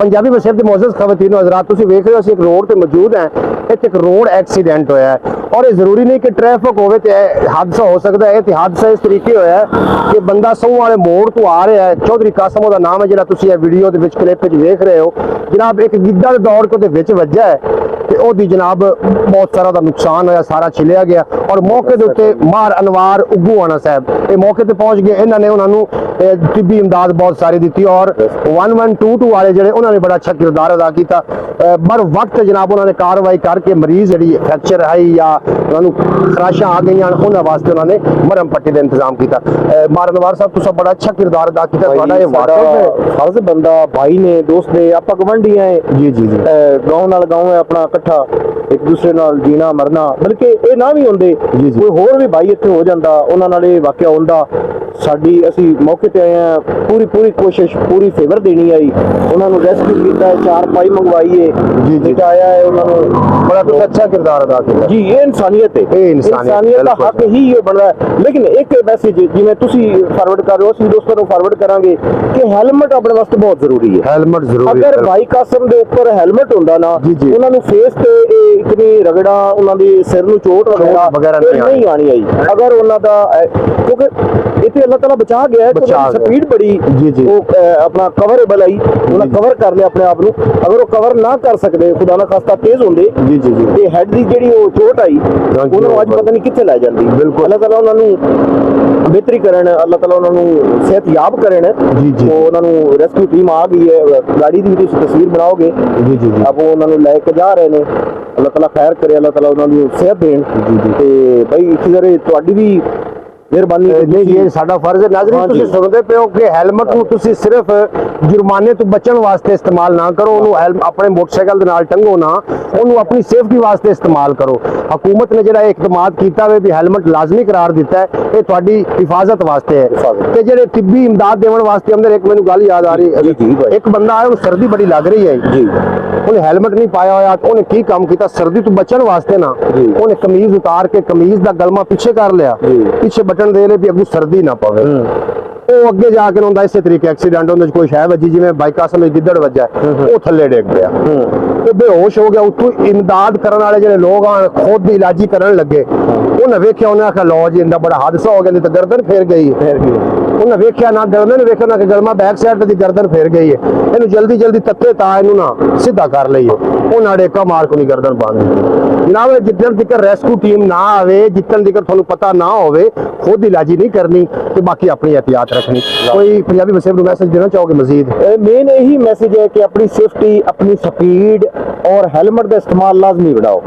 पंजाबी बसेर के मोअज़्ज़ज़ ख़वातीन हज़रात, तुसीं वेख रहे हो असीं एक रोड ते मौजूद हैं। इत्थे एक रोड एक्सीडेंट होया है और ये जरूरी नहीं कि ट्रैफिक होवे ते हादसा हो सकता है। हादसा इस तरीके होया है कि बंदा सूह वाले मोड़ तो आ रहा है, चौधरी कासम दा नाम है, जिहड़ा तुसीं ये वीडियो दे विच क्लिप विच वेख रहे हो जनाब, एक गिद्दड़ दौड़ के विच वज्जा है ते ओदी जनाब बहुत सारा दा नुकसान होया, सारा छिलिया गया। और मौके दे उत्ते मार अनवार उग्गूआना साहब ये मौके ते पहुंच गए, इन्होंने उन्होंने तिब्बी इमदाद बहुत सारी दी और 1122 वाले जिहड़े उन्होंने बड़ा अच्छा किरदार अदा किया। बर वक्त जनाब उन्होंने कार्रवाई करके मरीज जी फ्रैक्चर है या खराशा आ गई उन्होंने वास्ते उन्होंने मरम पट्टी का इंतजाम किया। मार अनवार साहब तुसा बड़ा अच्छा किरदार अदा किया। फर्ज बंदा भाई ने दोस्त ने आप गवांढी है जी जी जी, गाँव नाल गाँव है अपना इकट्ठा एक दूसरे नाल जीना मरना, बल्कि ये ना भी होंदे जी जी, कोई होर भी भाई इत्थे हो जांदा उन्हां नाल ये वाकया होंदा। साडी असी मौके ते आए हैं, पूरी पूरी कोशिश पूरी फेवर देनी आई, उन्होंने रेस्क्यू किया है, 4 पाई मंगवाई है जी जी, आया है उन्होंने बड़ा कुछ अच्छा किरदार अदा किया जी। ये इंसानियत है, इंसानियत का हक ही ये बन रहा है। लेकिन एक मैसेज जिवें तुसी फॉरवर्ड कर रहे हो असीं दोस्तों को फॉरवर्ड करांगे कि हेलमेट अपने वास्ते बहुत जरूरी है। हेलमेट जरूरी, अगर भाई कासम दे ऊपर हेलमेट होंदा ना, उन्होंने फेस ते इतनी रगड़ा उन्हां दे सिर नूं चोट वगैरह नहीं आनी आई। अगर उन्हां दा क्योंकि इतने अल्लाह ताला बचा गया है, स्पीड बड़ी जी जी, वो अपना कवरेबल आई, उन्हें कवर कर लिया अपने आप को। अगर वो कवर ना कर सकते खुदा ना खास्ता तेज होंगे जी जी जी, ते हेड दी जेहड़ी वो चोट आई उन्होंने अज पता नहीं कित्थे लै जांदी। बिल्कुल अल्लाह ताला उन्होंने बेहतरी करन, अल्लाह ताला उन्होंने सेहतयाब करन जी जी, तो उन्होंने रेस्क्यू टीम आ गई है, गाड़ी की भी तस्वीर बनाओगे जी जी, अब वो उन्होंने लैके जा रहे हैं। अल्लाह ताला खैर करे, अल्लाह ताला उन्होंने सेहत देन जी जी, ते भाई किधर तुहाडी भी मेहरबानी नहीं ये साडा फर्ज है। नाज़रीन तुसीं सुनदे पे हो कि हेलमेट नूं तुसीं सिर्फ जुर्माने तो बचण वास्ते इस्तेमाल ना करो, उन्होंने अपने मोटरसाइकिल दे नाल टंगो ना, उन्होंने अपनी सेफ्टी वास्ते इस्तेमाल करो। हुकूमत ने जिहड़ा इकदाम कीता वे भी हेलमेट लाजमी करार दिता है, ये तुहाडी हिफाजत वास्ते है। ते जिहड़े तिब्बी इमदाद देवन वास्ते अंदर एक मैनूं गल याद आ रही है, एक बंदा आया उन्हें सर्दी बड़ी लग रही है जी, उन्हें हेलमेट नहीं पाया होया, उन्हें की काम किया सर्दी तो बचण वास्ते ना, उन्हें कमीज उतार के कमीज का गलमा पीछे कर लिया, पीछे बटन दे ले भी अगू सर्दी ना पवे। वो अगे जाके उन्होंने इस तरीके एक्सीडेंट होने कोई शह वजी जिवें बाइक कासम गिद्दड़ वजा वो थले डिग गया, तो बेहोश हो गया। उतों इमदाद करने वाले जो लोग आन खुद इलाजी करन लगे, उन्हें वेख्या उन्हें आख्या लो जी इंदा बड़ा हादसा हो गया, तो गर्दन फेर गई। उन्हें वेख्या ना गर्दन वेख्या ना गलमा बैक साइड दी गर्दन फेर गई है, इन्हू जल्दी जल्दी तत्ते ता इनू ना सीधा कर लईए, उन्हें अड़ेका मार को नहीं गर्दन बांध जनाब। जितन तक रेस्क्यू टीम ना आवे, जितन तक थानू पता ना होवे, खुद इलाजी नहीं करनी तो बाकी अपनी एहतियात रखनी। कोई पंजाबी बसेर नूं मैसेज देना चाहोगे मजीद? मेन यही मैसेज है कि अपनी सेफ्टी अपनी स्पीड और हेलमेट का इस्तेमाल लाजमी बढ़ाओ।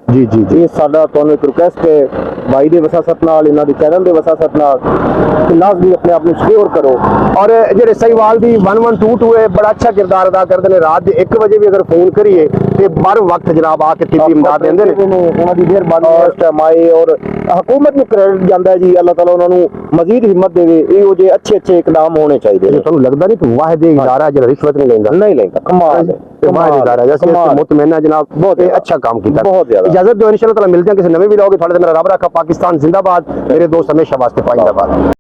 जी जी जी, ये साडा तुहानू एक रिक्वेस्ट है भाई दे वसासत नाल, इन्हां दे चैनल दे वसासत नाल कि लाजमी अपने आप को सिक्योर करो। और जेडे सहीवाल दी 1122 है बड़ा अच्छा किरदार अदा करते हैं। रात के 1 बजे भी अगर फोन करिए तो बर वक्त जनाब आके तिब्बी इमदाद देंदे ने, उन्हां दी मेहरबानी इस टाइम आए और हुकूमत नूं क्रेडिट जांदा है जी। अल्लाह ताला उन्हां नूं मजीद हिम्मत देवे, इहो जे अच्छे अच्छे इकदाम होने चाहिए। तुहानू लगदा नहीं कि वाहिद इदारा जो रिश्वत नहीं लेंदा? नहीं लेंदा, कमाल है, वाहिद इदारा जैसे मुतमईन है जनाब, बहुत अच्छा काम किया, बहुत ज्यादा। इजाजत दो, इंशाअल्लाह ताला मिलते हैं किसी नवे वीडियो के। थोड़े मेरा रब रखा, पाकिस्तान जिंदाबाद, मेरे दोस्त हमेशा वास्ते पाइंदाबाद।